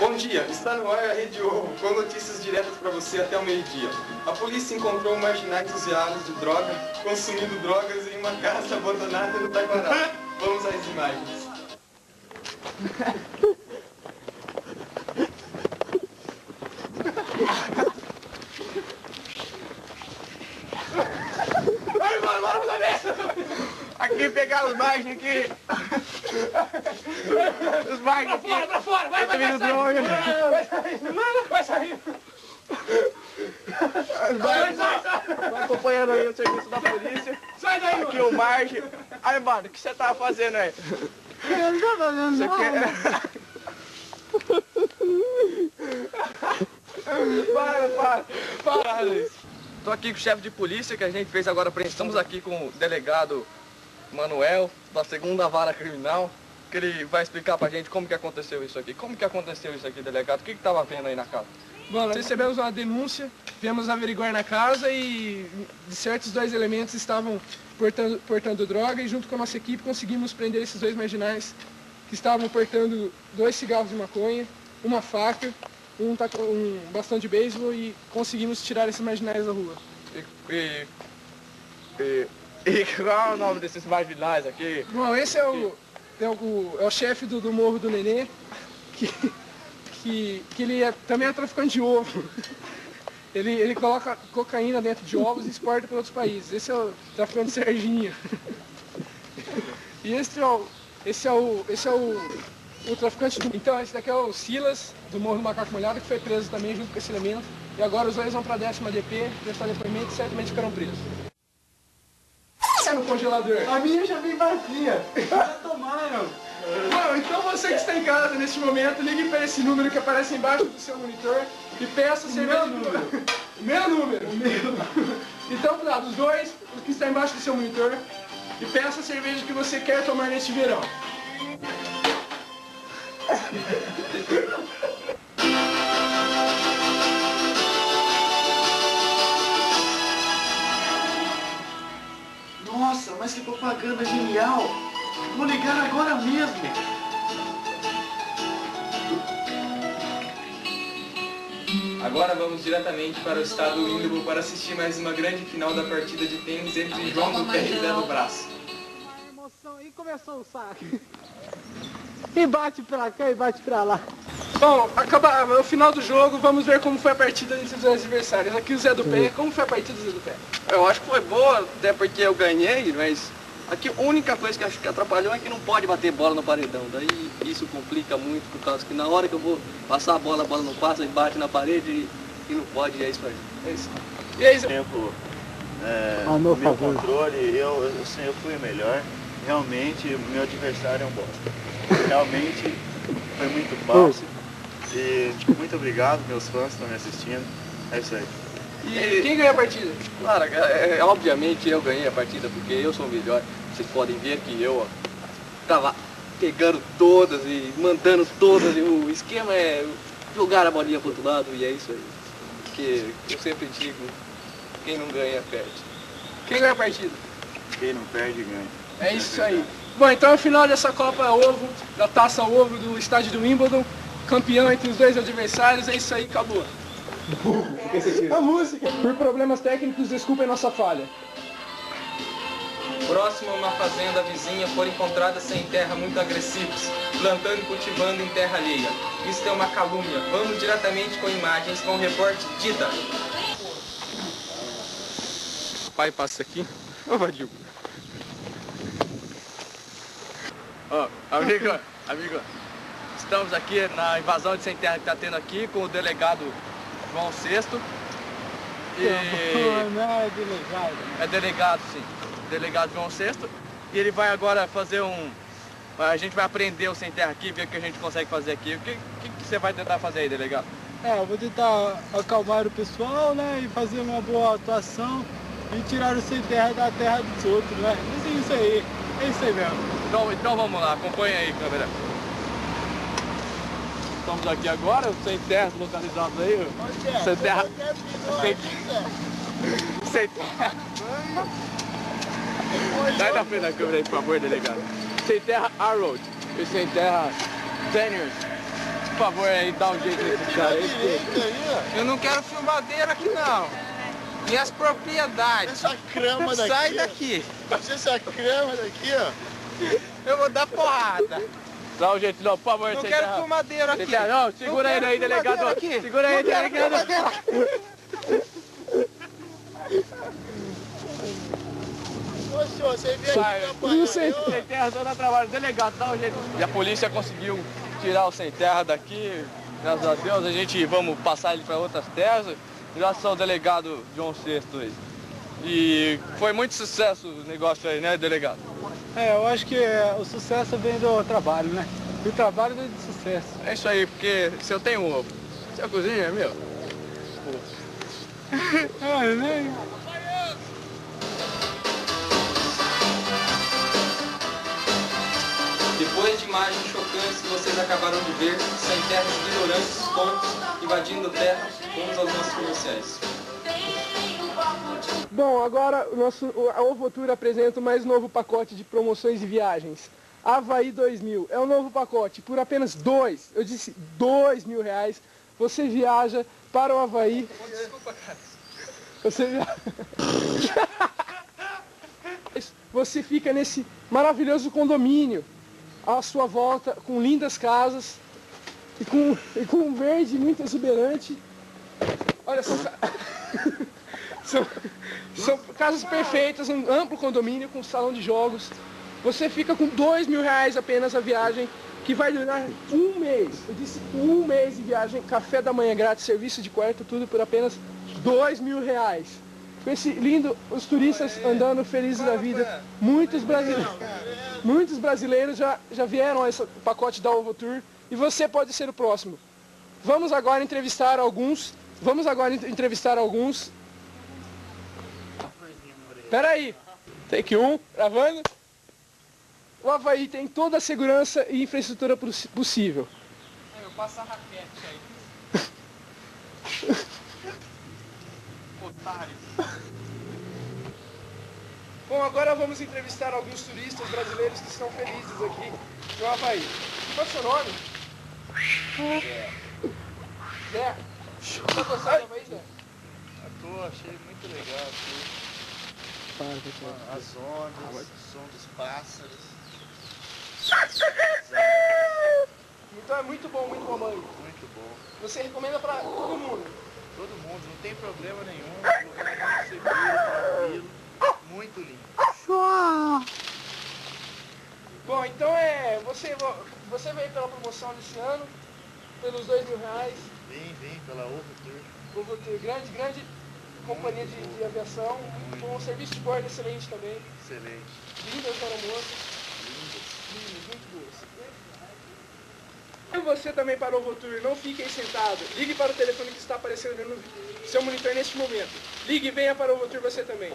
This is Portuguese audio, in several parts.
Bom dia, está no ar a Rede Ovo, com notícias diretas para você até o meio-dia. A polícia encontrou marginais usuários de droga, consumindo drogas em uma casa abandonada no Taquaral. Vamos às imagens. Aqui, pegar os baixos aqui. Os baixos aqui. Pra fora, vai vindo droga. Vai sair. Vai acompanhando aí o serviço da polícia. Sai daí, aqui o Marge. Aí, mano, o que você tava fazendo aí? Eu não tô fazendo nada. Para, Luiz. Tô aqui com o chefe de polícia que a gente fez agora apreensão. Estamos aqui com o delegado Manuel, da 2ª Vara Criminal, que ele vai explicar pra gente como que aconteceu isso aqui. Como que aconteceu isso aqui, delegado? O que que tava vendo aí na casa? Bom, nós recebemos uma denúncia, viemos averiguar na casa e certos 2 elementos estavam portando droga e junto com a nossa equipe conseguimos prender esses 2 marginais que estavam portando 2 cigarros de maconha, uma faca, um bastão de beisebol e conseguimos tirar esses marginais da rua. E qual é o nome desses marginais aqui? Bom, esse é o chefe do Morro do Nenê, que ele também é traficante de ovo. Ele coloca cocaína dentro de ovos e exporta para outros países. Esse é o traficante Serginho. E esse é o traficante do... Então, esse daqui é o Silas, do Morro do Macaco Molhado, que foi preso também junto com esse elemento. E agora os 2 vão para a 10ª DP, prestar depoimento e certamente ficarão presos. Sai no congelador. A minha já vem vazia. Já tomaram. Bom, então você que está em casa neste momento, ligue para esse número que aparece embaixo do seu monitor e peça cerveja de número. Meu número. Então, cuidado, os 2, o que está embaixo do seu monitor, e peça a cerveja que você quer tomar neste verão. Nossa, mas que propaganda genial. Vou ligar agora mesmo. Agora vamos diretamente para o estado Índigo para assistir mais uma grande final da partida de tênis entre João do Pé e Zé do Braço. E começou o saque. E bate pra cá e bate pra lá. Bom, no final do jogo, vamos ver como foi a partida entre os 2 adversários. Aqui o Zé do Pé, como foi a partida do Zé do Pé? Eu acho que foi boa, até porque eu ganhei, mas aqui a única coisa que acho que atrapalhou é que não pode bater bola no paredão. Daí isso complica muito, por causa que na hora que eu vou passar a bola não passa e bate na parede e não pode, e é isso aí. É isso. E aí, Zé? Tempo, meu meu favor. controle, eu fui o melhor. Realmente, o meu adversário é um bosta. Realmente, foi muito fácil. E muito obrigado, meus fãs que estão me assistindo. É isso aí. E quem ganhou a partida? Claro, obviamente eu ganhei a partida porque eu sou o melhor. Vocês podem ver que eu tava pegando todas e mandando todas. E o esquema é jogar a bolinha pro outro lado e é isso aí. Porque eu sempre digo, quem não ganha, perde. Quem ganhou a partida? Quem não perde, ganha. É isso aí. Bom, então a final dessa Copa Ovo, da Taça Ovo do estádio do Wimbledon, campeão entre os 2 adversários, é isso aí, acabou. A música. Por problemas técnicos, desculpem nossa falha. Próximo a uma fazenda vizinha foram encontradas sem terra muito agressivos, plantando e cultivando em terra alheia. Isso é uma calúnia. Vamos diretamente com imagens com o repórter Dida. Pai, passa aqui. Ô, Vadil. Ó, amigo, estamos aqui na invasão de sem terra que está tendo aqui com o delegado João Sexto. Não é delegado. É delegado, sim. Delegado João Sexto. E ele vai agora fazer a gente vai aprender o sem terra aqui, ver o que a gente consegue fazer aqui. O que você vai tentar fazer aí, delegado? Eu vou tentar acalmar o pessoal, né? E fazer uma boa atuação e tirar o sem terra da terra dos outros, né? Mas é isso aí. É isso aí mesmo. Então vamos lá, acompanha aí, câmera. Estamos aqui agora, o sem terra localizado aí. Sem terra. Sem terra. Sai da frente da câmera aí, por favor, delegado. Sem terra Harold e sem terra Daniels. por favor, aí, dá um jeito nesse cara aí. Eu não quero filmadeira aqui não. Minhas propriedades. Essa crama daqui. Sai daqui. Essa crama daqui, ó. Eu vou dar porrada. Dá um jeito, não, por favor, Não sem quero terra. filmadeira aqui. Não, segura ele aí, delegado. Aqui. Segura aí, delegado. Ô, senhor, você veio Sai, aqui apanhar. sem terra, só dá trabalho. Delegado, dá um jeito. E a polícia conseguiu tirar o sem terra daqui. Graças a Deus, a gente vamos passar ele para outras terras. Graças ao delegado João VI aí. E foi muito sucesso o negócio aí, né, delegado? Eu acho que o sucesso vem do trabalho, né? E o trabalho vem do sucesso. É isso aí, porque se eu tenho ovo, se eu cozinho, é meu. Né? Depois de imagens chocantes que vocês acabaram de ver, sem terras ignorantes, tontos, invadindo terra, vamos aos nossos comerciais. Bom, agora a Ovotour apresenta o mais novo pacote de promoções e viagens. Havaí 2000. É um novo pacote. Por apenas R$2.000, você viaja para o Havaí. Desculpa, cara. Você fica nesse maravilhoso condomínio à sua volta, com lindas casas e com um verde muito exuberante. Olha só. São casas perfeitas, um amplo condomínio com salão de jogos. Você fica com R$2.000 apenas a viagem, que vai durar um mês. Eu disse um mês de viagem, café da manhã grátis, serviço de quarto, tudo por apenas R$2.000. Com esse lindo, os turistas andando felizes da vida. Muitos brasileiros já vieram a esse pacote da Ovotour e você pode ser o próximo. Vamos agora entrevistar alguns. Espera aí. Take 1, gravando. O Havaí tem toda a segurança e infraestrutura possível. Eu passo a raquete aí. Otário. Bom, agora vamos entrevistar alguns turistas brasileiros que estão felizes aqui no Havaí. Qual é o seu nome? Zé. Tá gostando do Havaí, Zé? Achei muito legal aqui. As ondas, o som dos pássaros. Então é muito bom mãe. Muito bom. Você recomenda para todo mundo? Todo mundo, não tem problema nenhum. Lugar muito seguro, tranquilo, muito lindo. Bom, então você veio pela promoção desse ano, pelos R$2.000. Vem pela Ovotour. Ovotour, grande companhia de aviação, com um serviço de bordo excelente também. Excelente. Lindas aeromoças. Lindas, muito boas. E você também para o Ovotour, não fique aí sentado. Ligue para o telefone que está aparecendo no seu monitor neste momento. Ligue e venha para o Ovotour você também.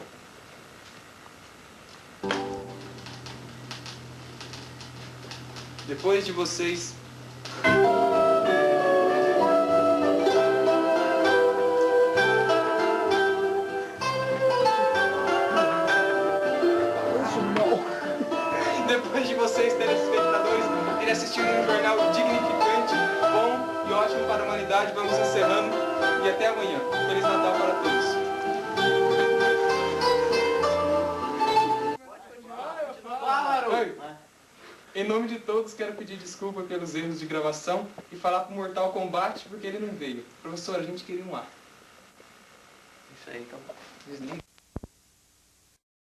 Depois de vocês... Depois de vocês, telespectadores, terem assistido um jornal dignificante, bom e ótimo para a humanidade, vamos encerrando e até amanhã. Feliz Natal para todos. Oi. Em nome de todos, quero pedir desculpa pelos erros de gravação e falar pro Mortal Kombat porque ele não veio. Professor, a gente queria um ar. Isso aí, então. Desliga.